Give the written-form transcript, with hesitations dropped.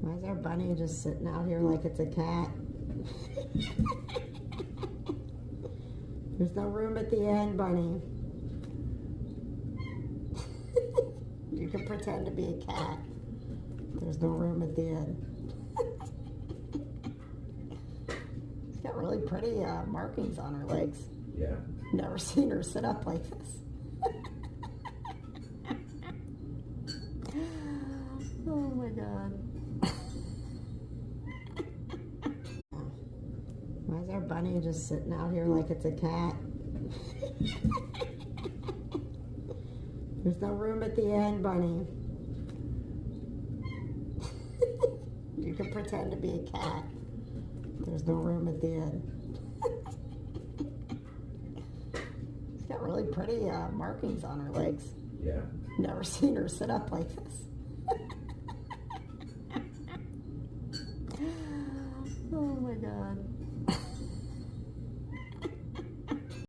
Why is our bunny just sitting out here like it's a cat? There's no room at the end, bunny. You can pretend to be a cat. There's no room at the end. She's got really pretty markings on her legs. Yeah. Never seen her sit up like this. Oh my God. Why is our bunny just sitting out here like it's a cat? There's no room at the end, bunny. You can pretend to be a cat. There's no room at the end. She's got really pretty markings on her legs. Yeah. Never seen her sit up like this. Oh my God.